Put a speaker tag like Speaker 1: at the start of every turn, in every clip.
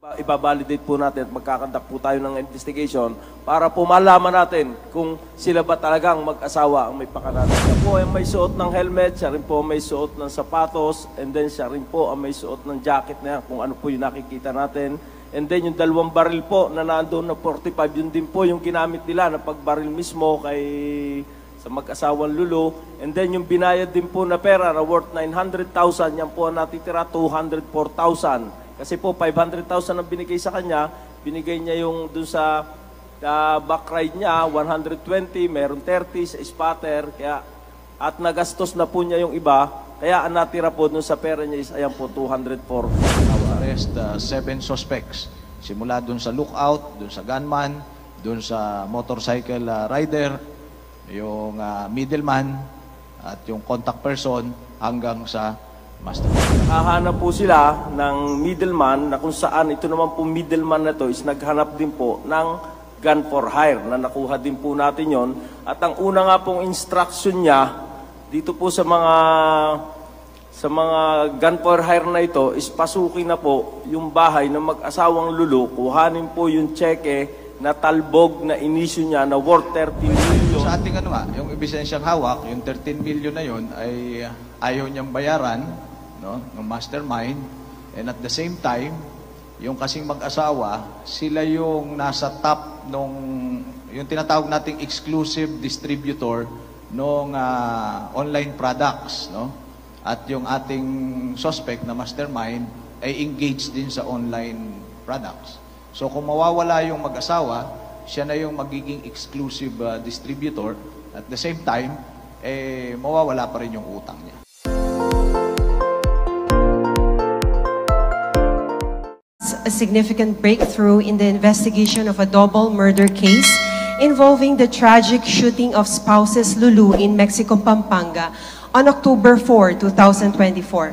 Speaker 1: Ibabalidate po natin at magkakandak po tayo ng investigation para po malaman natin kung sila ba talagang mag-asawa ang may pakananan. Siya po ay may suot ng helmet, siya rin po may suot ng sapatos, and then siya rin po ang may suot ng jacket na yan, kung ano po yung nakikita natin. And then yung 2 baril po na nandoon na 45, yun din po yung ginamit nila na pagbaril mismo sa mag-asawang Lulu. And then yung binayad din po na pera na worth 900,000, yan po ang natitira 204,000. Kasi po, 500,000 ang binigay sa kanya, binigay niya yung dun sa back ride niya, 120, meron 30 sa spotter, at nagastos na po niya yung iba, kaya ang natira po dun sa pera niya is, ayan po, 204.
Speaker 2: Arrest 7 suspects, simula dun sa lookout, dun sa gunman, dun sa motorcycle rider, yung middleman, at yung contact person, hanggang sa mastermind.
Speaker 1: Nakahanap po sila ng middleman na kung saan ito naman po middleman na to is naghanap din po ng gun for hire na nakuha din po natin yon. At ang una nga pong instruction niya dito po sa mga gun for hire na ito is pasukin na po yung bahay ng mag-asawang Lulu, kuhanin po yung cheque na talbog na inisyu niya na worth 13 million.
Speaker 2: Sa ating yung ebidensyang hawak, yung 13 million na yon ay ayaw niyang bayaran, no, ng mastermind, and at the same time, yung kasing mag-asawa, sila yung nasa top yung tinatawag nating exclusive distributor ng online products, no? At yung ating suspect na mastermind ay engaged din sa online products. So kung mawawala yung mag-asawa, siya na yung magiging exclusive distributor. At the same time, mawawala pa rin yung utang niya.
Speaker 3: A significant breakthrough in the investigation of a double murder case involving the tragic shooting of spouses Lulu in Mexico, Pampanga on October 4, 2024.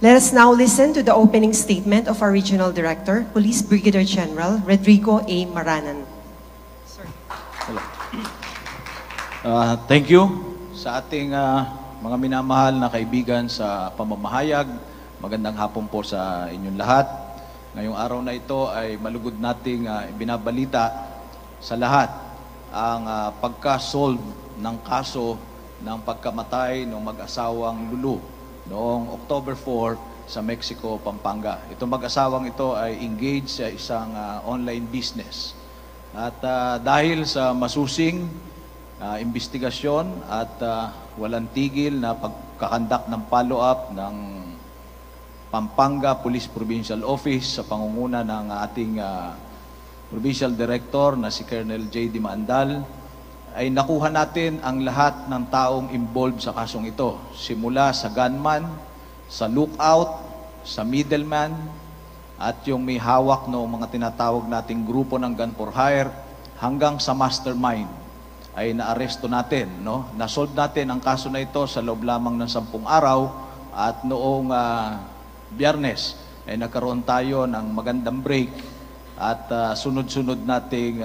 Speaker 3: Let us now listen to the opening statement of our Regional Director, Police Brigadier General Rodrigo A. Maranan. Sir.
Speaker 2: Hello. Thank you sa ating mga minamahal na kaibigan sa pamamahayag. Magandang hapon po sa inyong lahat. Ngayong araw na ito ay malugod nating binabalita sa lahat ang pagka-solve ng kaso ng pagkamatay ng mag-asawang Lulu noong October 4 sa Mexico, Pampanga. Itong mag-asawang ito ay engaged sa isang online business. At dahil sa masusing investigasyon at walang tigil na pagkakandak ng follow-up ng Pampanga Police Provincial Office sa pangunguna ng ating Provincial Director na si Colonel J.D. Maandal, ay nakuha natin ang lahat ng taong involved sa kasong ito. Simula sa gunman, sa lookout, sa middleman, at yung may hawak ng mga tinatawag nating grupo ng gun for hire, hanggang sa mastermind ay naaresto natin. No? Nasolve natin ang kaso na ito sa loob lamang ng 10 araw, at noong Biyernes ay nagkaroon tayo ng magandang break at sunod-sunod nating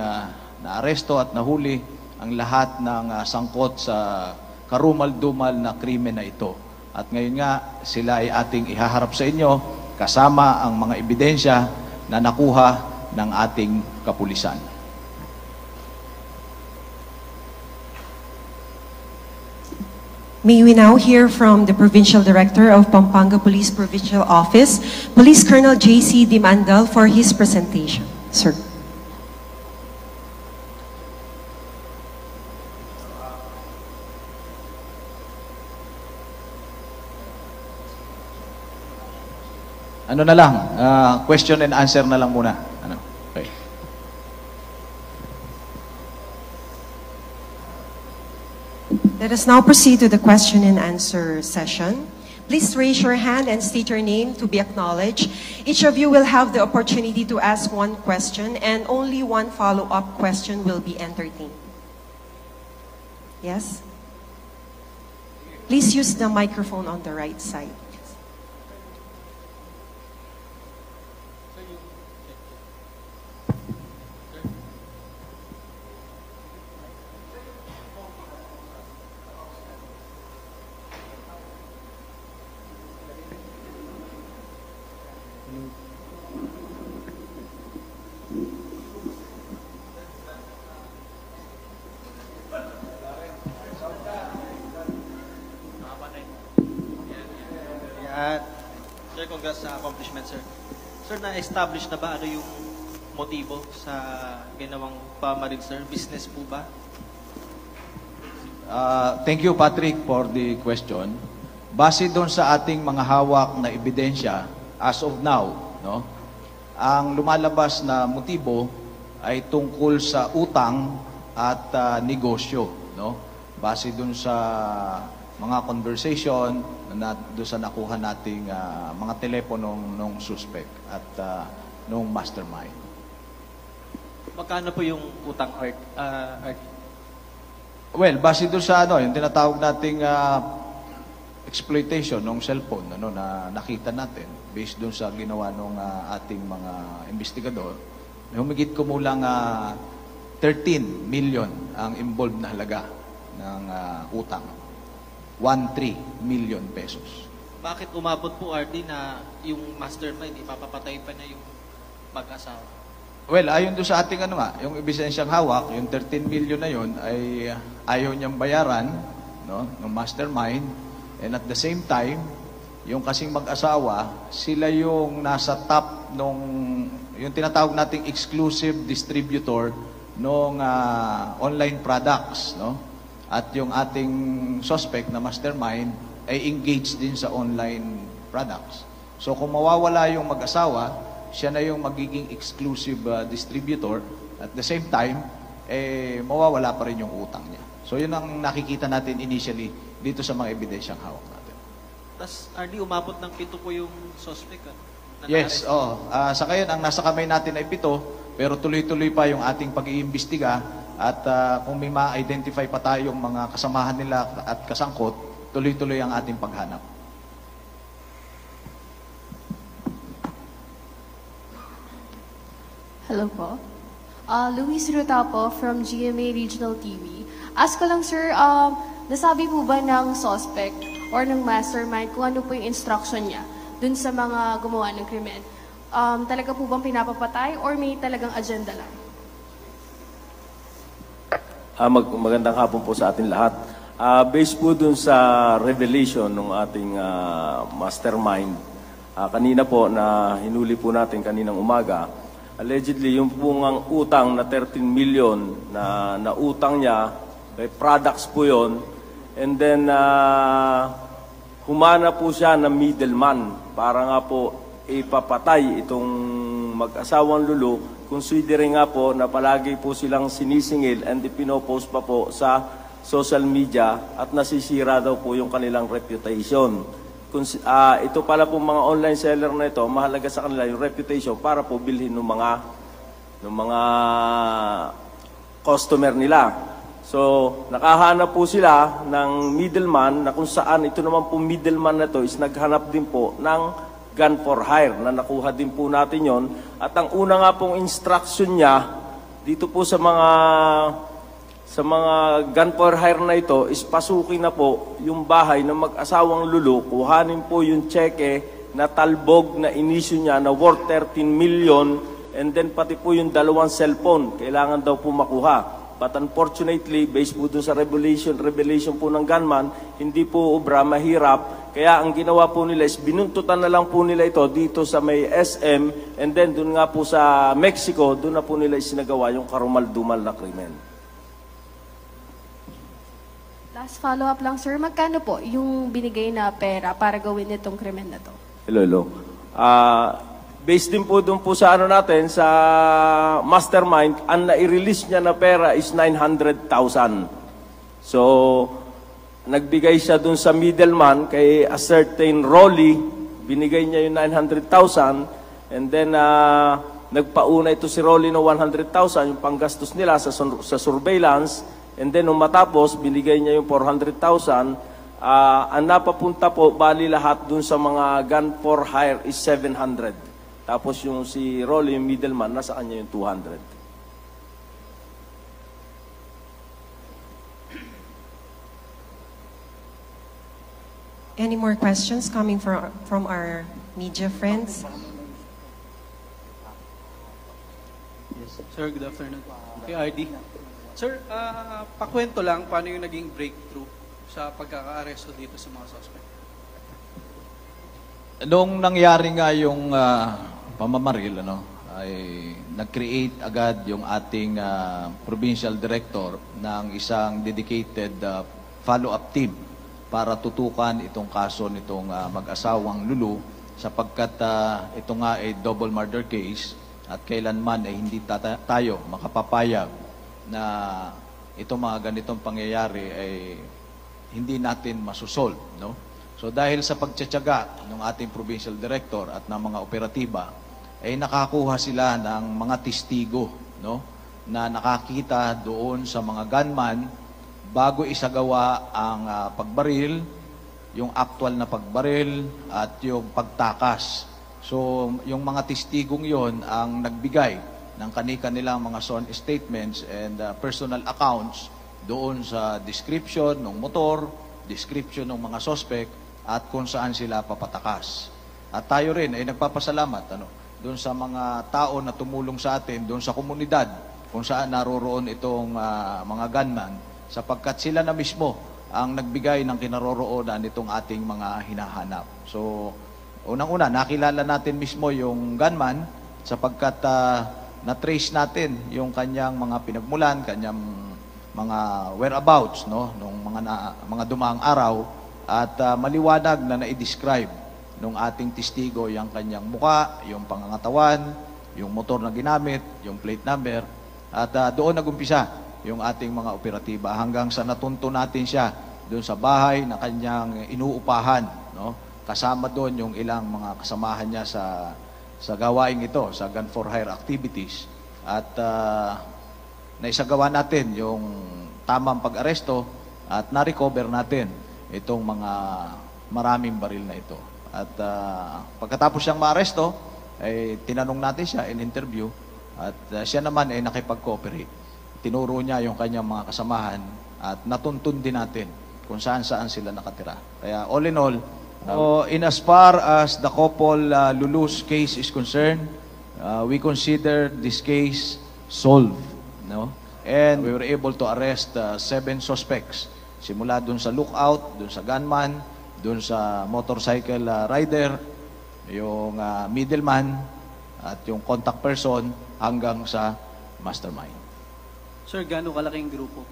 Speaker 2: naaresto at nahuli ang lahat ng sangkot sa karumal-dumal na krimen na ito. At ngayon nga, sila ay ating ihaharap sa inyo kasama ang mga ebidensya na nakuha ng ating kapulisan.
Speaker 3: May we now hear from the Provincial Director of Pampanga Police Provincial Office, Police Colonel J.C. Dimandal, for his presentation. Sir.
Speaker 2: Ano na lang, question and answer na lang muna. Okay.
Speaker 3: Let us now proceed to the question and answer session. Please raise your hand and state your name to be acknowledged. Each of you will have the opportunity to ask one question, and only one follow-up question will be entertained. Yes? Please use the microphone on the right side.
Speaker 4: Sir, na-establish na ba ano yung motibo sa ginawang pamaril, sir? Business po ba?
Speaker 2: Thank you, Patrick, for the question. Base doon sa ating mga hawak na ebidensya, as of now, no, ang lumalabas na motibo ay tungkol sa utang at negosyo, no? Base doon sa mga conversation na doon sa nakuha nating mga telepono nung suspect at nung mastermind.
Speaker 4: Magkano po yung utang, Art?
Speaker 2: Well, base doon sa yung tinatawag nating exploitation ng cellphone na nakita natin based doon sa ginawa ng ating mga investigador, humigit kumulang 13 million ang involved na halaga ng utang. 13 million pesos.
Speaker 4: Bakit umabot po, RD, na yung mastermind, ipapapatay pa niya yung mag-asawa?
Speaker 2: Well, ayon doon sa ating yung ebidensyang hawak, yung 13 million na yun ay ayaw niyang bayaran, no, ng mastermind. And at the same time, yung kasing mag-asawa, sila yung nasa top yung tinatawag nating exclusive distributor ng online products, no? At yung ating suspect na mastermind ay engaged din sa online products. So kung mawawala yung mag-asawa, siya na yung magiging exclusive distributor. At the same time, mawawala pa rin yung utang niya. So yun ang nakikita natin initially dito sa mga ebidensyang hawak natin.
Speaker 4: Tapos, RD, umabot ng 7 po yung suspect,
Speaker 2: Yes, sa ngayon, ang nasa kamay natin ay 7, pero tuloy-tuloy pa yung ating pag-iimbestiga at kung may ma-identify pa tayong mga kasamahan nila at kasangkot, tuloy-tuloy ang ating paghanap.
Speaker 5: Hello po. Luis Ruta po from GMA Regional TV. Ask ko lang, sir, nasabi po ba ng suspect or ng mastermind kung ano po yung instruction niya dun sa mga gumawa ng krimen? Talaga po bang pinapapatay or may talagang agenda lang?
Speaker 1: Magandang hapon po sa atin lahat. Based po dun sa revelation ng ating mastermind, kanina po na hinuli po natin kaninang umaga, allegedly, yung pong utang na 13 million na nautang niya, may products po yon. And then, humana po siya ng middleman para nga po ipapatay itong mag-asawang Lulu, considering nga po na palagi po silang sinisingil and ipinopost pa po sa social media at nasisira daw po yung kanilang reputation. Ito pala po mga online seller na ito, mahalaga sa kanila yung reputation para po bilhin ng mga customer nila. So, nakahanap po sila ng middleman na kung saan ito naman po middleman na ito is naghanap din po ng gun for hire na nakuha din po natin yon. At ang una nga pong instruction niya dito po sa mga gun for hire na ito is pasukin na po yung bahay ng mag-asawang Lulu, kuhanin po yung cheque na talbog na inisyu niya na worth 13 million and then pati po yung 2 cellphone, kailangan daw po makuha. But unfortunately, based po dun sa revelation po ng gunman, hindi po obra, mahirap. Kaya ang ginawa po nila is binuntutan na lang po nila ito dito sa may SM and then dun nga po sa Mexico, dun na po nila isinagawa yung karumal-dumal na krimen.
Speaker 5: Last follow-up lang, sir. Magkano po yung binigay na pera para gawin itong krimen na to?
Speaker 1: Hello. Based din po doon po sa natin, sa mastermind, ang nai-release niya na pera is 900,000. So, nagbigay siya doon sa middleman kay a certain Rolly, binigay niya yung 900,000 and then nagpauna ito si Rolly ng 100,000 yung panggastos nila sa surveillance. And then, nung matapos, binigay niya yung 400,000. Ang napapunta po, bali lahat dun sa mga gun for hire is 700. Tapos yung si Rolly, yung middleman, nasa kanya yung 200.
Speaker 3: Any more questions coming from our media friends?
Speaker 6: Yes. Sir, good afternoon. Kay RD. Sir, pakwento lang paano yung naging breakthrough sa pagkaka-aresto dito sa mga suspect.
Speaker 2: Nung nangyari nga yung pamamaril, ay nag-create agad yung ating provincial director ng isang dedicated follow-up team para tutukan itong kaso nitong mag-asawang Lulu sapagkat ito nga ay double murder case at kailanman ay hindi tayo makapapayag na itong mga ganitong pangyayari ay hindi natin masusolve, no? So dahil sa pagtsatsaga ng ating provincial director at ng mga operatiba, ay nakakuha sila ng mga testigo, no? Na nakakita doon sa mga gunman bago isagawa ang pagbaril, yung actual na pagbaril at yung pagtakas. So yung mga testigong yon ang nagbigay ng kanilang mga sworn statements and personal accounts doon sa description ng motor, description ng mga suspect, at kung saan sila papatakas. At tayo rin ay nagpapasalamat doon sa mga tao na tumulong sa atin, doon sa komunidad kung saan naroroon itong mga gunman, sapagkat sila na mismo ang nagbigay ng kinaroroonan nitong ating mga hinahanap. So, unang-una, nakilala natin mismo yung gunman sapagkat na-trace natin yung kanyang mga pinagmulan, kanyang mga whereabouts, no, nung mga dumaang araw. At maliwanag na na-describe nung ating testigo yung kanyang muka, yung pangangatawan, yung motor na ginamit, yung plate number. At doon nagumpisa yung ating mga operatiba hanggang sa natunto natin siya doon sa bahay na kanyang inuupahan. No? Kasama doon yung ilang mga kasamahan niya sa gawaing ito, sa gun for hire activities. At naisagawa natin yung tamang pag-aresto at na-recover natin itong mga maraming baril na ito. At pagkatapos siyang maaresto, ay tinanong natin siya in interview at siya naman ay nakipag-cooperate. Tinuro niya yung kanyang mga kasamahan at natuntun din natin kung saan-saan sila nakatira. Kaya all in all, in as far as the couple Lulu's case is concerned, we consider this case solved. No? And we were able to arrest 7 suspects. Simula dun sa lookout, dun sa gunman, dun sa motorcycle rider, yung middleman, at yung contact person, hanggang sa mastermind.
Speaker 6: Sir, gaano kalaking grupo?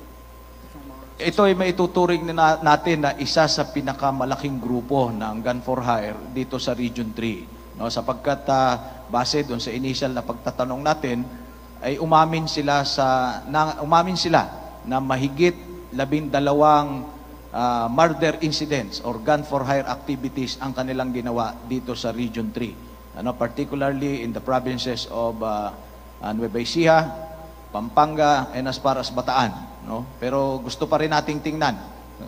Speaker 2: Ito ay maituturing natin na isa sa pinakamalaking grupo ng gun for hire dito sa Region 3. No? Sapagkat base dun sa initial na pagtatanong natin, ay umamin sila na mahigit 12 murder incidents or gun for hire activities ang kanilang ginawa dito sa Region 3. Particularly in the provinces of Nueva Ecija, Pampanga, and as far as Bataan. No? Pero gusto pa rin nating tingnan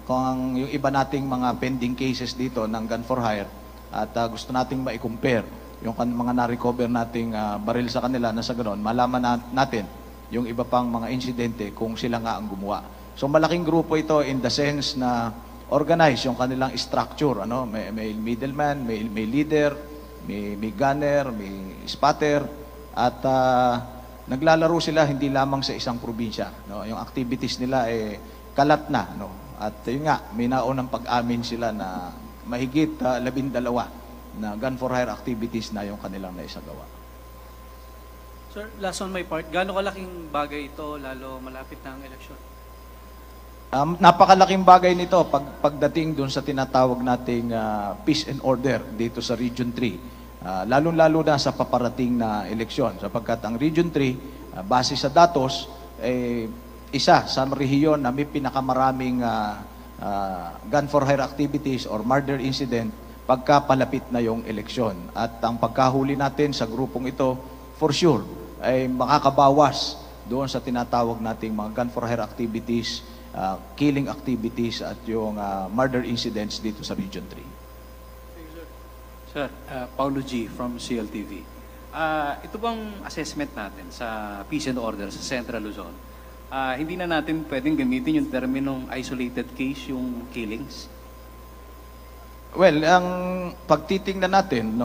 Speaker 2: kung yung iba nating mga pending cases dito ng gun for hire at gusto nating ma-compare yung mga na-recover nating baril sa kanila na sa ganoon, malaman natin yung iba pang mga insidente kung sila nga ang gumawa. So malaking grupo ito in the sense na organize yung kanilang structure. May middleman, may leader, may gunner, may spotter, at naglalaro sila hindi lamang sa isang probinsya. No? Yung activities nila ay kalat na. No? At yun nga, may naunang pag-amin sila na mahigit 12 na gun for hire activities na yung kanilang naisagawa.
Speaker 6: Sir, last on my part, gaano kalaking bagay ito lalo malapit na ang eleksyon?
Speaker 2: Napakalaking bagay nito pagdating doon sa tinatawag nating peace and order dito sa Region 3. Lalong-lalo na sa paparating na eleksyon. Sapagkat ang Region 3, base sa datos, isa sa rehiyon na may pinakamaraming gun for hire activities or murder incident pagkapalapit na yung eleksyon. At ang pagkahuli natin sa grupong ito, for sure, ay makakabawas doon sa tinatawag nating mga gun for hire activities, killing activities at yung murder incidents dito sa Region 3.
Speaker 7: Sir, Paulo G. from CLTV. Ito bang assessment natin sa peace and order sa Central Luzon? Hindi na natin pwedeng gamitin yung terminong isolated case, yung killings?
Speaker 2: Well, ang pagtitingnan natin,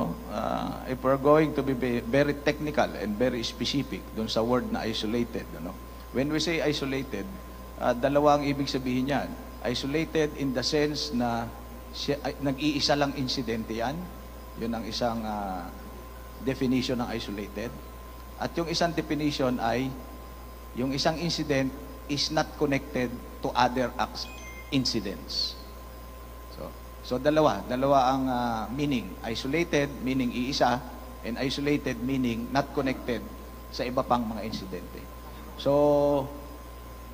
Speaker 2: if we're going to be very technical and very specific dun sa word na isolated, when we say isolated, dalawa ang ibig sabihin yan. Isolated in the sense na nag-iisa lang insidente yan. Yun ang isang definition ng isolated. At yung isang definition ay yung isang incident is not connected to other incidents. So dalawa ang meaning. Isolated, meaning iisa, and isolated, meaning not connected sa iba pang mga insidente. So,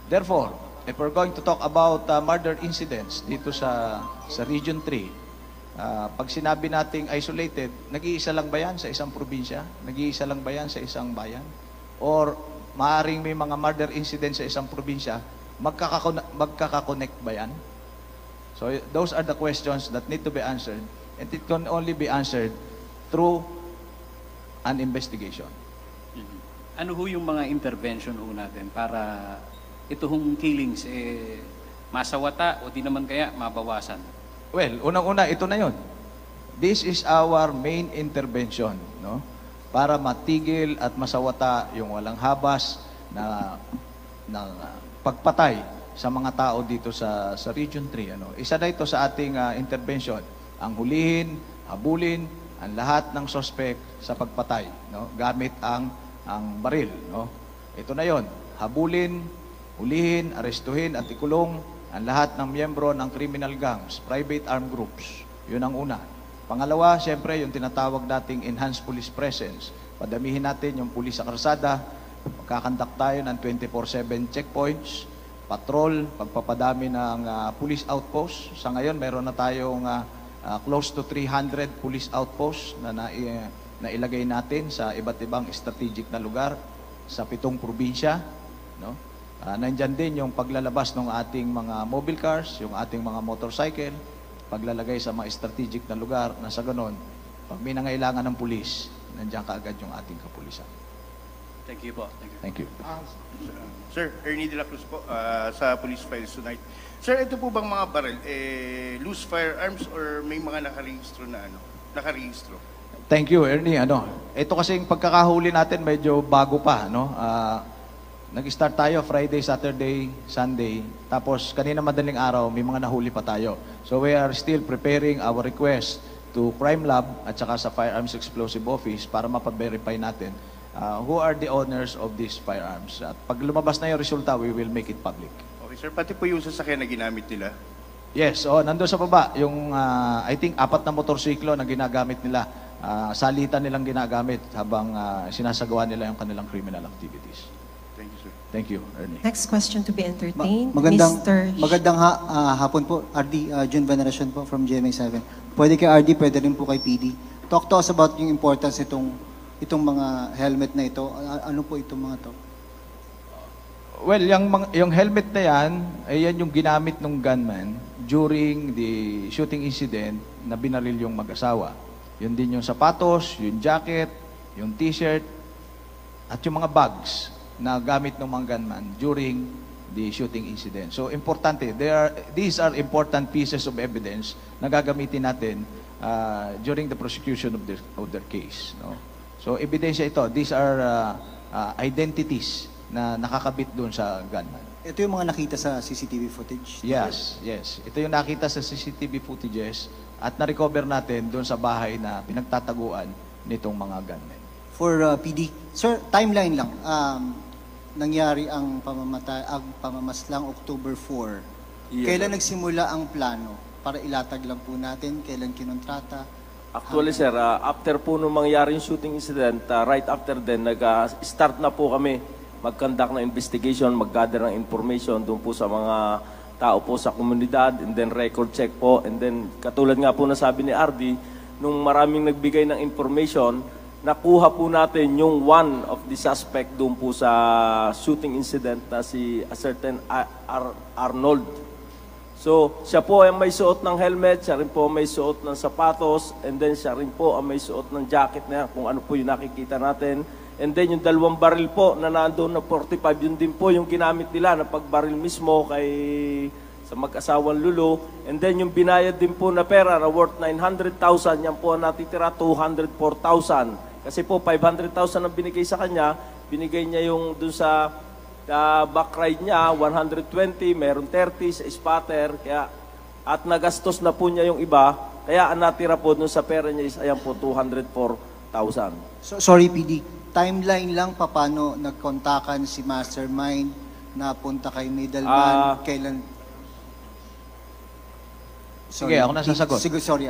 Speaker 2: therefore, if we're going to talk about murder incidents dito sa Region 3, pag sinabi nating isolated, nag-iisa lang ba yan sa isang probinsya? Nag-iisa lang ba yan sa isang bayan? Or maaaring may mga murder incidents sa isang probinsya, magkakakonect ba yan? So those are the questions that need to be answered, and it can only be answered through an investigation.
Speaker 7: Ano ho yung mga intervention ho natin para ito hong killings masawata o di naman kaya mabawasan?
Speaker 2: Well, unang-una, ito na yon. This is our main intervention, no? Para matigil at masawata yung walang habas na pagpatay sa mga tao dito sa Region 3. Ano? Isa na ito sa ating intervention. Ang hulihin, habulin, ang lahat ng suspect sa pagpatay, no? Gamit ang baril. No? Ito na yon. Habulin, hulihin, arestuhin at ikulong ang lahat ng miyembro ng criminal gangs, private armed groups. Yun ang una. Pangalawa, siyempre, yung tinatawag nating enhanced police presence. Padamihin natin yung pulis sa karsada. Magkakandak tayo ng 24/7 checkpoints, patrol, pagpapadami ng police outposts. Sa ngayon, meron na tayong close to 300 police outposts na ilagay natin sa iba't ibang strategic na lugar sa 7 probinsya. No? Nandyan din yung paglalabas ng ating mga mobile cars, yung ating mga motorcycle, paglalagay sa mga strategic na lugar na sa ganon, pag may nangailangan ng pulis, nandyan kaagad yung ating kapulisan.
Speaker 7: Thank you po.
Speaker 2: Thank you.
Speaker 8: Sir, Ernie de la Cruz po, sa Police Files Tonight. Sir, ito po bang mga baril, loose firearms or may mga nakarehistro na nakarehistro?
Speaker 2: Thank you, Ernie. Ito kasing pagkakahuli natin medyo bago pa, no? Nag-start tayo Friday, Saturday, Sunday. Tapos kanina madaling araw, may mga nahuli pa tayo. So we are still preparing our request to Crime Lab at saka sa Firearms Explosive Office para mapa-verify natin who are the owners of these firearms. At pag lumabas na yung resulta, we will make it public.
Speaker 8: Okay, sir. Pati po yung sasakyan na ginamit nila?
Speaker 2: Yes. Nandun sa baba, yung I think 4 na motorsiklo na ginagamit nila. Salitan nilang ginagamit habang sinasagawa nila yung kanilang criminal activities.
Speaker 8: Thank you, sir.
Speaker 2: Thank you, Ernie.
Speaker 3: Next question to be entertained,
Speaker 9: Magandang hapon po, RD, June Veneracion po from GMA7. Pwede kay RD, pwede rin po kay PD. Talk to us about yung importance itong mga helmet na ito. Ano po itong mga to?
Speaker 2: Well, yung helmet na yan, ay yan yung ginamit ng gunman during the shooting incident na binaril yung mag-asawa. Yun din yung sapatos, yung jacket, yung t-shirt, at yung mga bags na gamit ng mga gunman during the shooting incident. So, importante. These are important pieces of evidence na gagamitin natin during the prosecution of their case. No? So, ebidensya ito. These are identities na nakakabit doon sa gunman.
Speaker 9: Ito yung mga nakita sa CCTV footage?
Speaker 2: Yes. Ito yung nakita sa CCTV footages at na-recover natin doon sa bahay na pinagtataguan nitong mga gunmen.
Speaker 9: For PD, sir, timeline lang. Nangyari ang pamamaslang October 4.
Speaker 1: Yes,
Speaker 9: Kailan
Speaker 1: sir.
Speaker 9: nagsimula ang plano? Para ilatag lang po natin, kailan kinontrata?
Speaker 1: Actually, sir, after po nung mangyari yung shooting incident, right after then, nag-start na po kami mag-conduct na investigation, mag-gather ng information doon po sa mga tao po sa komunidad, and then record check po, and then katulad nga po na sabi ni RD, nung maraming nagbigay ng information, nakuha po natin yung one of the suspect doon po sa shooting incident na si a certain Arnold. So, siya po ay may suot ng helmet, siya rin po may suot ng sapatos, and then siya rin po ay may suot ng jacket na kung ano po yung nakikita natin. And then yung 2 baril po na nandoon na 45, yun din po yung ginamit nila na pagbaril mismo sa mag-asawang Lulu. And then yung binayad din po na pera na worth 900,000, yan po ang natitira 204,000. Kasi po 500,000 ang binigay sa kanya, binigay niya yung dun sa back ride niya, 120, meron 30 sa spatter, kaya, at nagastos na po niya yung iba, kaya ang natira po dun sa pera niya is, ayan po, 204,000
Speaker 9: Sorry, PD. Timeline lang paano nagkontakan si Mastermind na punta kay middleman, kailan?
Speaker 2: Sige, ako na sasagot.
Speaker 9: Sige, sorry.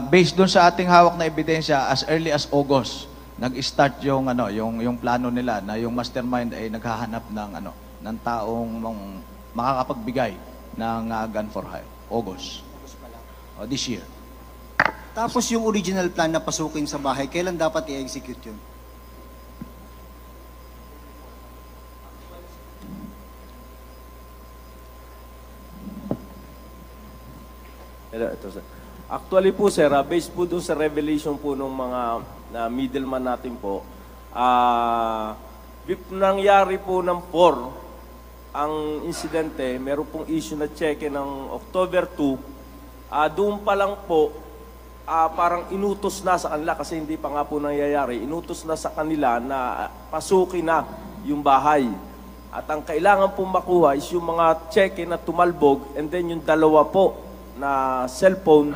Speaker 2: Based doon sa ating hawak na ebidensya, as early as August, nag-start yung yung plano nila na yung mastermind ay naghahanap ng taong makakapagbigay ng gun for hire. August. This year.
Speaker 9: Tapos yung original plan na pasukin sa bahay, kailan dapat i-execute yun?
Speaker 1: Ito, sir. Actually po, sir, based po doon sa revelation po ng mga middleman natin po, nangyari po ng 4 ang insidente, meron pong issue na cheque ng October 2, doon pa lang po, parang inutos na sa kanila, kasi hindi pa nga po nangyayari, inutos na sa kanila na pasukin na yung bahay. At ang kailangan pong makuha is yung mga cheque na tumalbog, and then yung 2 po na cellphone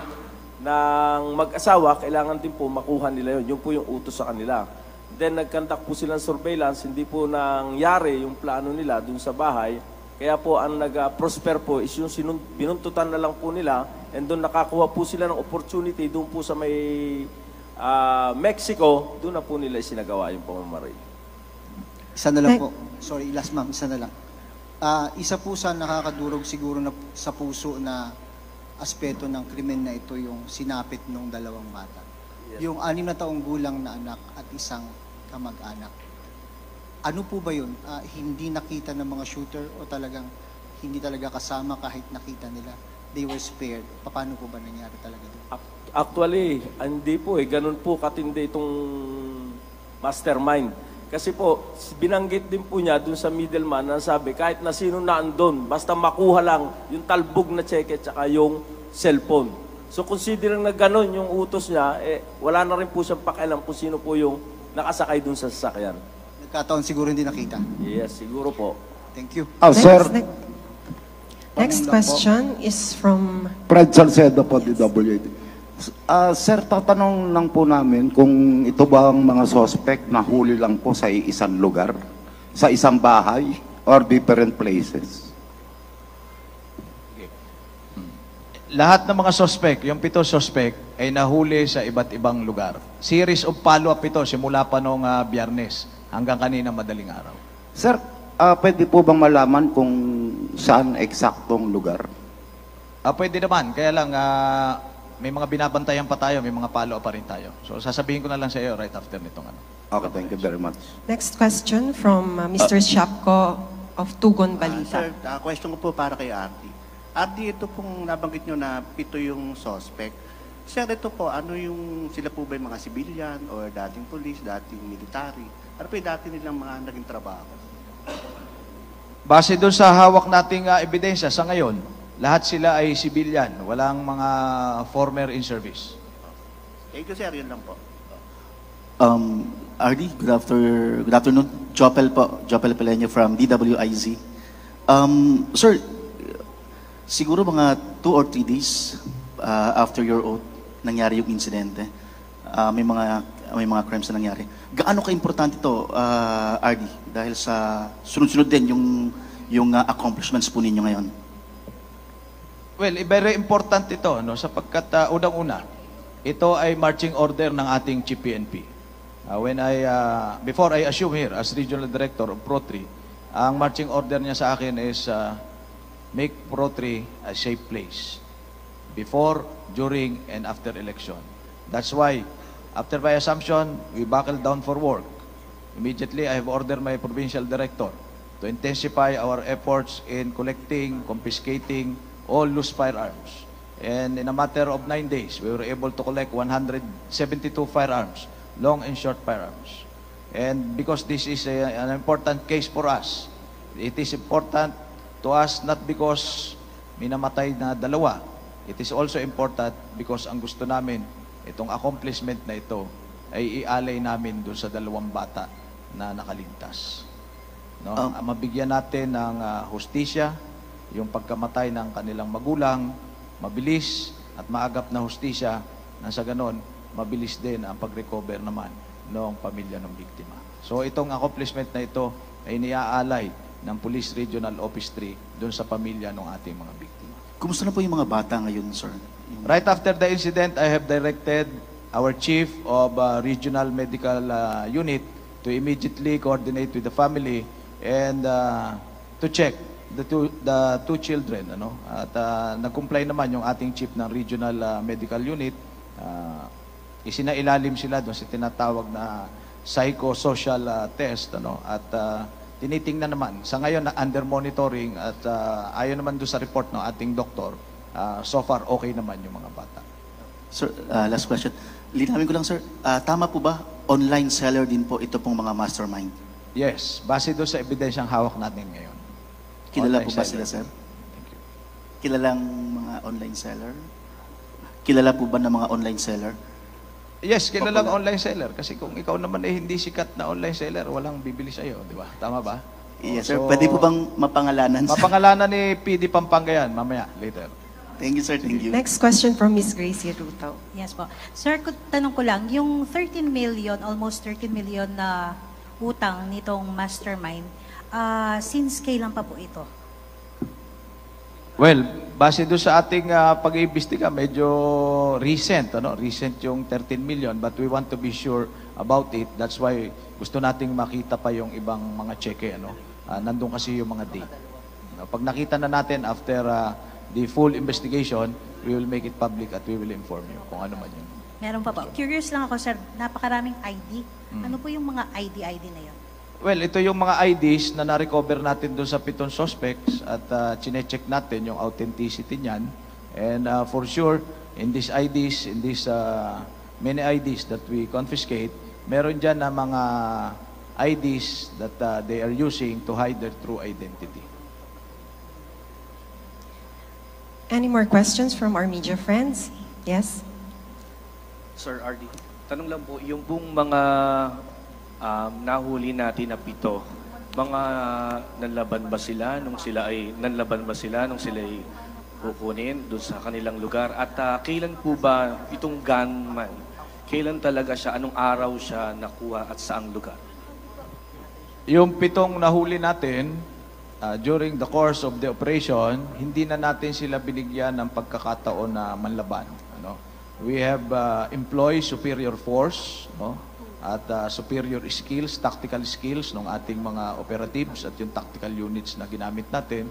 Speaker 1: ng mag-asawa, kailangan din po makuha nila yun. Yun po yung utos sa kanila. Then nagkandak po silang surveillance, hindi po nangyari yung plano nila dun sa bahay. Kaya po ang nag-prosper po is yung binuntutan na lang po nila, and doon nakakuha po sila ng opportunity doon po sa may Mexico, doon na po nila isinagawa yung pamamaril.
Speaker 9: Isa na lang po. Sorry, last ma'am, isa na lang. Isa po sa nakakadurog siguro na sa puso na aspeto ng krimen na ito yung sinapit ng 2 bata. Yes. Yung 6 na taong gulang na anak at isang kamag-anak. Ano po ba yun? Hindi nakita ng mga shooter o talagang hindi talaga kasama kahit nakita nila? They were spared. Paano po ba nangyari talaga doon?
Speaker 1: Actually, hindi po ganun po katindi itong mastermind. Kasi po, binanggit din po niya dun sa middleman na sabi, kahit na sino na andun, basta makuha lang yung talbog na cheque tsaka yung cellphone. So considering na ganun yung utos niya, wala na rin po siyang pakialam kung sino po yung nakasakay dun sa sasakyan.
Speaker 9: Nagkataon siguro hindi nakita.
Speaker 1: Yes, siguro po.
Speaker 9: Thank you.
Speaker 10: Sir.
Speaker 3: Next question is from
Speaker 10: Fred Salcedo po, DWID. Sir, tatanong lang po namin kung ito ba ang mga suspect na huli lang po sa isang lugar, sa isang bahay, or different places?
Speaker 2: Okay. Lahat ng mga suspect, yung 7 suspect, ay nahuli sa iba't ibang lugar. Series of follow-up ito, simula pa noong Biyernes hanggang kanina madaling araw.
Speaker 10: Sir, pwede po bang malaman kung saan eksaktong lugar?
Speaker 2: Pwede naman, kaya lang may mga binabantayan pa tayo, may mga follow-up pa rin tayo. So sasabihin ko na lang sa iyo right after nitong
Speaker 10: Okay, thank you very much.
Speaker 3: next question from Mr. Shapko of Tugon Balita.
Speaker 8: Sir, question ko po para kay Artie. Artie, ito pong nabanggit nyo na 7 yung suspect. Sir, ito po, sila po ba yung mga civilian or dating police, dating military? Ano po yung dati nilang mga naging trabaho?
Speaker 2: Base doon sa hawak nating ebidensya sa ngayon, lahat sila ay civilian, walang mga former in service.
Speaker 8: Thank you, sir. Yun lang po.
Speaker 11: Ardy, good afternoon. Jopel po, Jopel Pelenyo from DWIZ. Sir, siguro mga 2 or 3 days after your oath, nangyari yung insidente. May mga crimes na nangyari. Gaano ka-importante ito, Ardy? Dahil sa sunod-sunod din yung accomplishments po ninyo ngayon.
Speaker 2: Well, very important ito, sapagkat unang-una, ito ay marching order ng ating Chief PNP. Before I assume here as Regional Director of Pro-3, ang marching order niya sa akin is make Pro-3 a safe place before, during, and after election. That's why, after my assumption, we buckled down for work. Immediately, I have ordered my Provincial Director to intensify our efforts in collecting, confiscating, all loose firearms. And in a matter of 9 days, we were able to collect 172 firearms, long and short firearms. And because this is an important case for us, it is important to us not because may namatay na 2. It is also important because ang gusto namin, itong accomplishment na ito, ay ialay namin doon sa 2 bata na nakaligtas. Mabigyan natin ng hustisya, yung pagkamatay ng kanilang magulang, mabilis at maagap na hustisya, na sa ganon, mabilis din ang pag-recover naman ng pamilya ng biktima. So itong accomplishment na ito ay iniaalay ng Police Regional Office 3 doon sa pamilya ng ating mga biktima.
Speaker 11: Kumusta na po yung mga bata ngayon, sir?
Speaker 2: Right after the incident, I have directed our Chief of Regional Medical Unit to immediately coordinate with the family and to check the two children. At nag-comply naman yung ating Chief ng Regional Medical Unit. Isinailalim sila doon sa tinatawag na psychosocial test. At tinitingnan naman. Sa ngayon, under monitoring at ayon naman doon sa report ng ating doktor, so far okay naman yung mga bata.
Speaker 11: Sir, last question. Linawin ko lang, sir. Tama po ba? Online seller din po ito pong mga mastermind?
Speaker 2: Yes. Base doon sa ebidensyang hawak natin ngayon.
Speaker 11: Kilala
Speaker 2: Online
Speaker 11: po ba
Speaker 2: seller.
Speaker 11: sila, sir? Kilalang mga online seller? Kilala po ba ng mga online seller?
Speaker 2: Yes, kilalang online seller. Kasi kung ikaw naman ay hindi sikat na online seller, walang bibili sa'yo, di ba? Tama ba?
Speaker 11: Yes, sir. Pwede po bang mapangalanan?
Speaker 2: Mapangalanan ni PD Pampanga yan, mamaya, later.
Speaker 11: Thank you, sir. Thank you.
Speaker 3: Next question from Ms. Gracie Rutao.
Speaker 12: Yes po. Sir, tanong ko lang, yung 13 million, almost 13 million na utang nitong mastermind, since kailan pa po ito?
Speaker 2: Well, base doon sa ating pag-iimbestiga, medyo recent, recent yung 13 million, but we want to be sure about it. That's why gusto nating makita pa yung ibang mga cheque, nandun kasi yung mga date. Pag nakita na natin after the full investigation, we will make it public at we will inform you kung ano man yun.
Speaker 12: Meron pa po. Curious lang ako, sir, napakaraming ID. Ano po yung mga ID na yun?
Speaker 2: Well, ito yung mga IDs na na-recover natin doon sa 7 suspects at chinecheck natin yung authenticity niyan. And for sure, in these IDs, in these many IDs that we confiscate, meron dyan na mga IDs that they are using to hide their true identity.
Speaker 3: Any more questions from our media friends? Yes?
Speaker 13: Sir RD, tanong lang po, yung pong mga nahuli natin na 7, mga nanlaban ba sila nung sila ay kukunin doon sa kanilang lugar? At kailan po ba itong gunman, kailan talaga siya, anong araw siya nakuha at saang lugar?
Speaker 2: Yung 7 nahuli natin, during the course of the operation, hindi na natin sila binigyan ng pagkakataon na manlaban. We have employed superior force, at superior skills, tactical skills ng ating mga operatives at yung tactical units na ginamit natin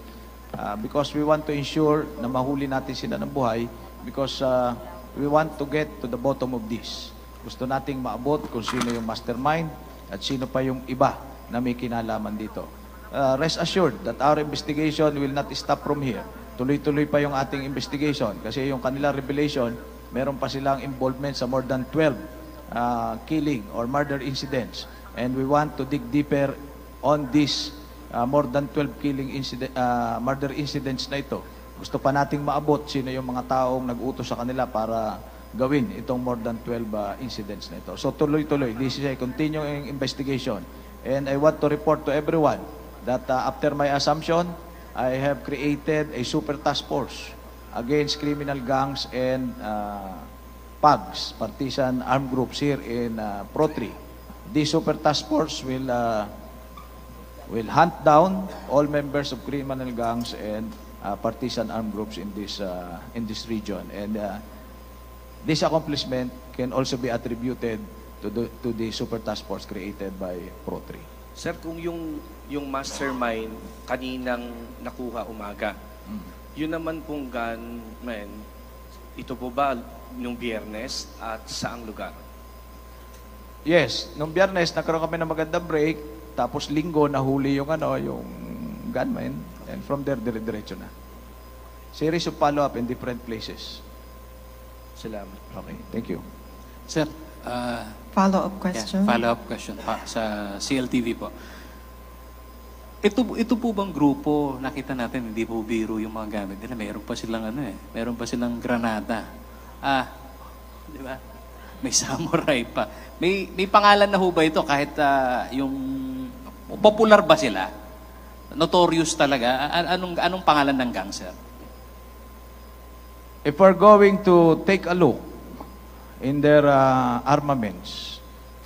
Speaker 2: because we want to ensure na mahuli natin sila ng buhay because we want to get to the bottom of this. Gusto nating maabot kung sino yung mastermind at sino pa yung iba na may kinalaman dito. Rest assured that our investigation will not stop from here. Tuloy-tuloy pa yung ating investigation kasi yung kanilang revelation, meron pa silang involvement sa more than 12 killing or murder incidents. And we want to dig deeper on this more than 12 killing murder incidents na ito. Gusto pa nating maabot sino yung mga taong nag-utos sa kanila para gawin itong more than 12 incidents na ito. So tuloy-tuloy. This is a continuing investigation. And I want to report to everyone that after my assumption, I have created a super task force against criminal gangs and PAGs, partisan armed groups here in Pro3. This super task force will hunt down all members of criminal gangs and partisan armed groups in this region. And this accomplishment can also be attributed to the super task force created by Pro3.
Speaker 13: Sir, kung yung mastermind kaninang nakuha umaga, yun naman pong gunman, ito po ba nung Biyernes at saang lugar?
Speaker 2: Yes, nung Biyernes nagkaroon kami ng magandang break, tapos Linggo nahuli yung yung gunman, and from there dire-diretso na. Series of follow-up in different places.
Speaker 13: Salamat.
Speaker 2: Okay, thank you.
Speaker 7: Sir,
Speaker 3: Follow-up question?
Speaker 7: follow-up question pa sa CLTV po. Ito po bang grupo, nakita natin, hindi po biro yung mga gamit nila. Meron pa silang meron pa silang granada. Di ba? May samurai pa. May pangalan na ho ba ito kahit yung popular ba sila? Notorious talaga. Anong pangalan ng gang, sir?
Speaker 2: If we're going to take a look in their armaments,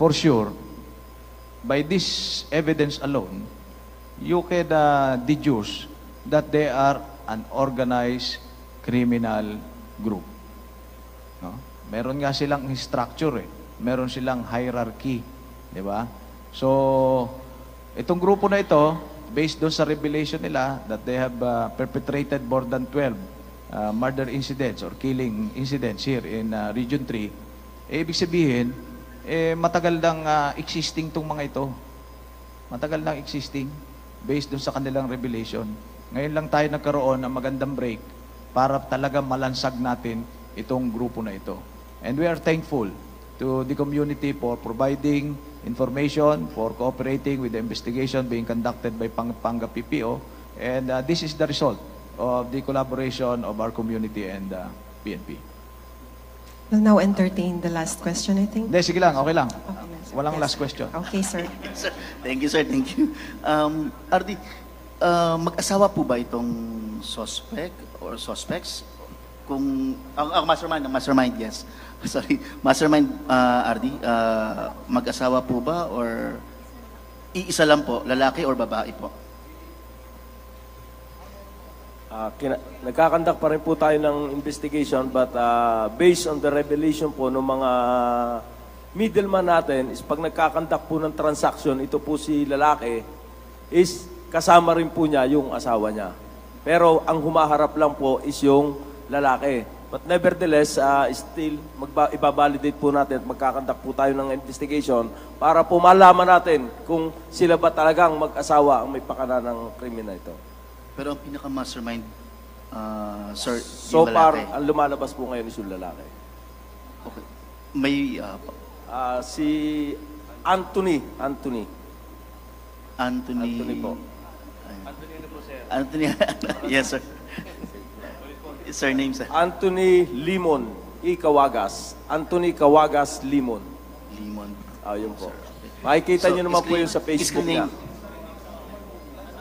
Speaker 2: for sure, by this evidence alone, you can deduce that they are an organized criminal group. No? Meron nga silang structure eh. Meron silang hierarchy. Di ba? So, itong grupo na ito, based doon sa revelation nila that they have perpetrated more than 12 murder incidents or killing incidents here in Region 3, ibig sabihin, matagal nang existing itong mga ito. Matagal nang existing based doon sa kanilang revelation. Ngayon lang tayo nagkaroon ng magandang break para talaga malansag natin itong grupo na ito. And we are thankful to the community for providing information, for cooperating with the investigation being conducted by Pampanga PPO. And this is the result of the collaboration of our community and PNP.
Speaker 3: We'll now entertain the last question, I think.
Speaker 2: Hindi, sige lang, okay lang.
Speaker 3: Okay, sir.
Speaker 2: Walang
Speaker 3: Yes,
Speaker 2: last
Speaker 3: sir.
Speaker 2: question.
Speaker 3: Okay, sir.
Speaker 11: Thank you, sir. Thank you. RD, mag-asawa po ba itong suspect or suspects? Kung ang mastermind, yes. Sorry, mastermind, RD, mag-asawa po ba or iisa lang po, lalaki or babae po?
Speaker 1: Nagkakandak pa rin po tayo ng investigation, but based on the revelation po ng mga middleman natin, is pag nagkakandak po ng transaction, ito po si lalaki, is kasama rin po niya yung asawa niya. Pero ang humaharap lang po is yung lalaki. But nevertheless, still, ibabalidate po natin at magkakandak po tayo ng investigation para po malaman natin kung sila ba talagang mag-asawa ang may pakana ng krimen na ito.
Speaker 11: Pero ang pinaka-mastermind, sir,
Speaker 1: So
Speaker 11: yung
Speaker 1: far,
Speaker 11: lalaki.
Speaker 1: ang lumalabas po ngayon is yung lalaki.
Speaker 11: Okay. May,
Speaker 1: Si Anthony.
Speaker 11: Anthony
Speaker 1: po.
Speaker 11: Anthony, yes, sir. Surname, sir.
Speaker 1: Anthony Limon E. Cawagas. Anthony Cawagas Limon.
Speaker 11: Limon.
Speaker 1: Yun po. Makikita nyo naman po yun sa Facebook niya.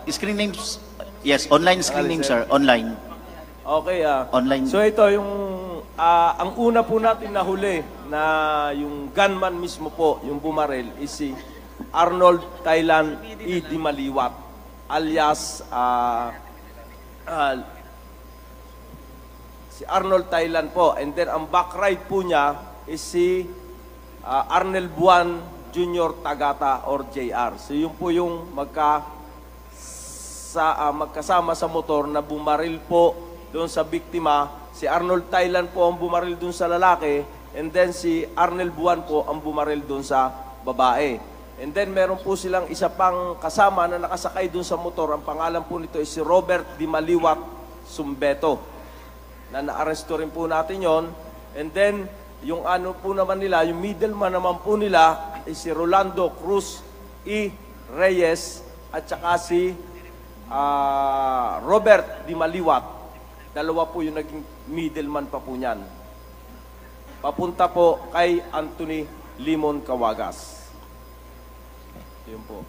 Speaker 11: Screen names, yes, online screen names, sir. Online.
Speaker 1: Okay,
Speaker 11: Online.
Speaker 1: So ito yung ang una po natin nahuli na yung gunman mismo po, yung bumarel, is si Arnold Thailand E. Dimaliwat alias si Arnold Thailand po. And then ang back right po niya is si Arnel Buwan Jr. Tagata or JR. So yun po yung magkasama sa motor na bumaril po doon sa biktima. Si Arnold Thailand po ang bumaril doon sa lalaki, and then si Arnel Buwan po ang bumaril doon sa babae. And then meron po silang isa pang kasama na nakasakay doon sa motor. Ang pangalan po nito is si Robert Dimaliwat Sumbeto, na naaresto rin po natin yon. And then yung ano po naman nila, yung middleman naman po nila is si Rolando Cruz E. Reyes at saka si Robert Dimaliwat. Dalawa po yung naging middleman pa po niyan. Papunta po kay Anthony Limon Cawagas. Yun po.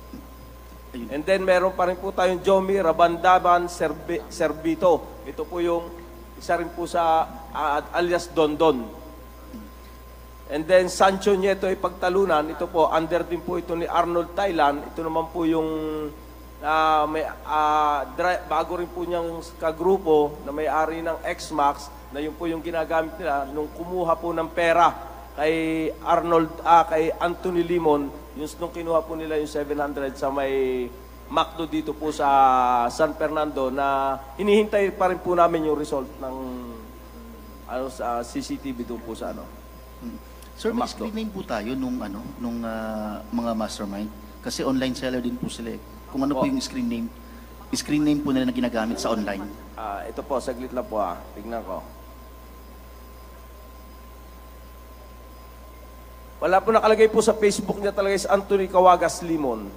Speaker 1: And then meron pa rin po tayong Jomi Rabandaban Servito. Ito po yung isa rin po sa alias Dondon. And then Sancho Nieto ay pagtalunan. Ito po, under din po ito ni Arnold Thailand. Ito naman po yung bago rin po niyang kagrupo na may-ari ng X-Max, na yun po yung ginagamit nila nung kumuha po ng pera kay kay Anthony Limon, yung nung kinuha po nila yung 700 sa may McDo dito po sa San Fernando, na hinihintay pa rin po namin yung result ng sa CCTV doon po sa
Speaker 11: Sir, may screen name po tayo nung mga mastermind kasi online seller din po sila. Kung ano po yung screen name po nila na ginagamit sa online.
Speaker 1: Ito po, saglit lang po tignan ko. Wala po nakalagay po sa Facebook niya talaga is Anthony Cawagas Limon.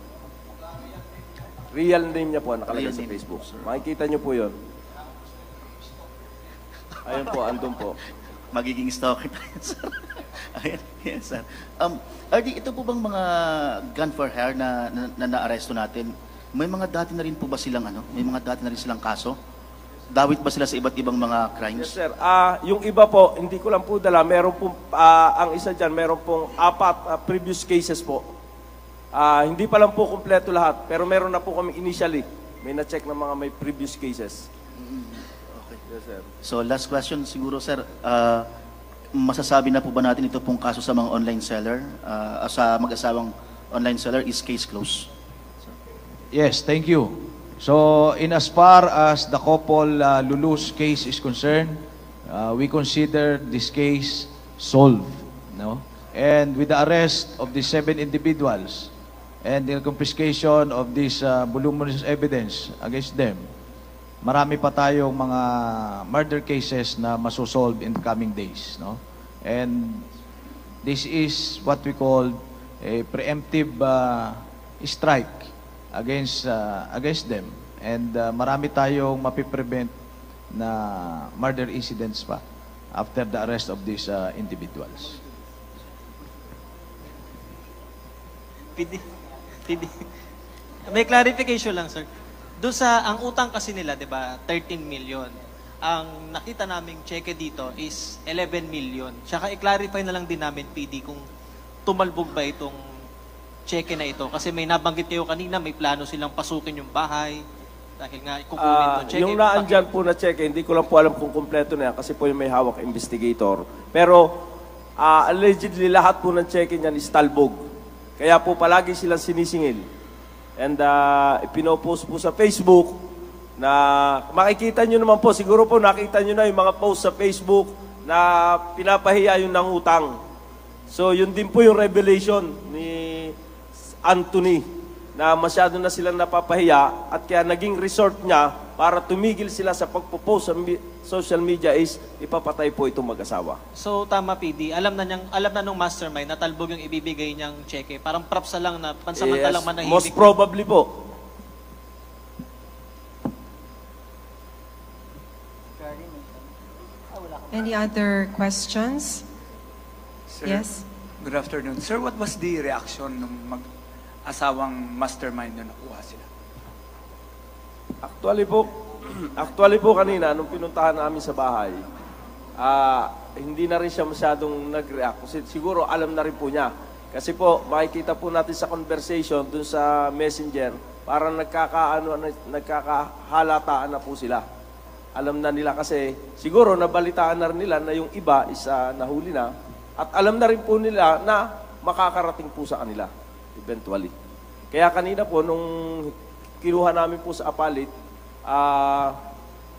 Speaker 1: Real name niya po nakalagay sa Facebook. Makikita niyo po yun. Ayun po, andun po.
Speaker 11: Magiging stalker tayo, sir. Ayan, yes, sir. RD, ito po bang mga gun for hire na naaresto natin? May mga dati na rin po ba silang may mga dati na rin silang kaso? Dawit ba sila sa iba't ibang mga crimes?
Speaker 1: Yes, sir. Yung iba po, hindi ko lang po dala. Meron po, ang isa dyan, meron pong 4 previous cases po. Hindi pa lang po kumpleto lahat, pero meron na po kami initially. May na-check na mga may previous cases.
Speaker 11: Okay.
Speaker 1: Yes, sir.
Speaker 11: So last question siguro, sir. Masasabi na po ba natin ito pong kaso sa mga online seller, sa mag-asawang online seller is case closed?
Speaker 2: Yes, thank you. So, in as far as the couple Lulu's case is concerned, we consider this case solved, no? And with the arrest of the 7 individuals and the confiscation of this voluminous evidence against them, marami pa tayong mga murder cases na masosolve in the coming days, no? And this is what we call a preemptive strike against them. And marami tayong mapiprevent na murder incidents pa after the arrest of these individuals.
Speaker 4: PD. May clarification lang, sir. Doon sa, ang utang kasi nila, di ba, 13 million. Ang nakita naming cheque dito is 11 million. Tsaka i-clarify na lang din namin, PD, kung tumalbog ba itong cheque na ito. Kasi may nabanggit kayo kanina, may plano silang pasukin yung bahay. Dahil nga, kukunin itong cheque.
Speaker 1: Yung naandyan po na cheque, hindi ko lang po alam kung kumpleto na yan kasi po yung may hawak investigator. Pero, allegedly, lahat po ng cheque niyan is talbog. Kaya po palagi silang sinisingil. And ipinopost po sa Facebook na makikita nyo naman po, siguro po nakita nyo na yung mga post sa Facebook na pinapahiya yung nangutang. So yun din po yung revelation ni Anthony na masyado na silang napapahiya at kaya naging resort niya para tumigil sila sa pagpo-post sa social media is ipapatay po itong mag-asawa.
Speaker 4: So tama, PD. Alam na nung mastermind na talbog yung ibibigay niyang cheque. Parang props na lang na pansamantalang manahimik.
Speaker 1: Most probably po.
Speaker 3: Any other questions?
Speaker 14: Sir,
Speaker 3: Yes.
Speaker 14: good afternoon. Sir, what was the reaction ng mag-asawang mastermind na nakuha sila?
Speaker 1: Actually po kanina, nung pinuntahan namin sa bahay, hindi na rin siya masyadong nag-react. Kasi siguro alam na rin po niya. Kasi po, makikita po natin sa conversation dun sa messenger, parang nagkakahalataan na po sila. Alam na nila kasi, siguro nabalitaan na rin nila na yung iba is nahuli na. At alam na rin po nila na makakarating po sa kanila, eventually. Kaya kanina po, nung kinuha namin po sa Apalit,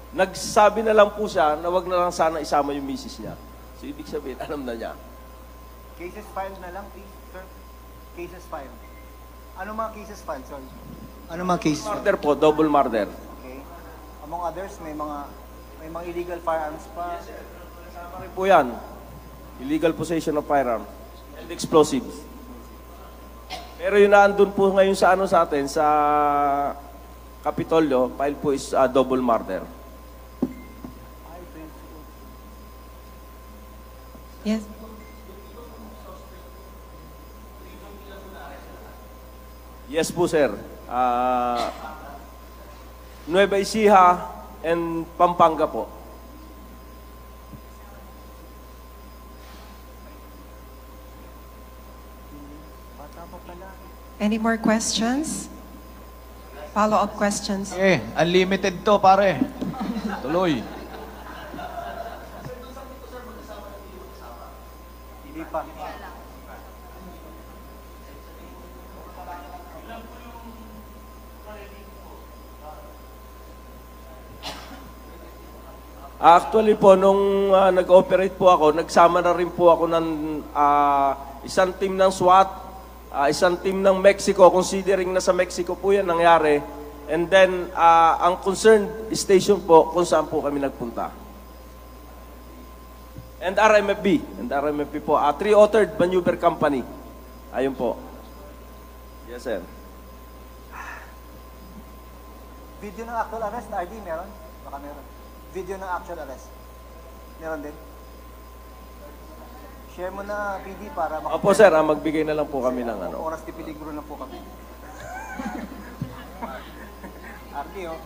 Speaker 1: nagsabi na lang po siya na wag na lang sana isama yung misis niya. So, ibig sabihin, alam na niya.
Speaker 9: Cases filed na lang, please, sir. Cases filed. Ano mga cases filed, sorry? Ano mga cases filed?
Speaker 1: Murder po, double murder.
Speaker 9: Okay. Among others, may mga illegal firearms pa.
Speaker 1: Kasama rin po yan. Illegal possession of firearms and explosives. Pero yung naandun po ngayon sa sa atin, sa Kapitolyo, file po is double murder.
Speaker 3: Yes.
Speaker 1: Yes po, sir. Nueva Ecija and Pampanga po.
Speaker 3: Any more questions? Follow-up questions?
Speaker 2: Unlimited to, pare. Tuloy.
Speaker 9: Hindi pa.
Speaker 1: Actually po, nung nag-operate po ako, nagsama na rin po ako ng isang team ng SWAT, isang team ng Mexico, considering na sa Mexico po yan nangyari. And then, ang concerned station po, kung saan po kami nagpunta. And RMFB po, three-authored maneuver company. Ayun po. Yes, sir.
Speaker 9: Video ng actual arrest, RD, meron? Baka meron. Video ng actual arrest. Meron din? Share mo na, PD, para
Speaker 1: Opo, sir, magbigay na lang po kami ng
Speaker 9: Oras di peligro na po kami. RD, oh.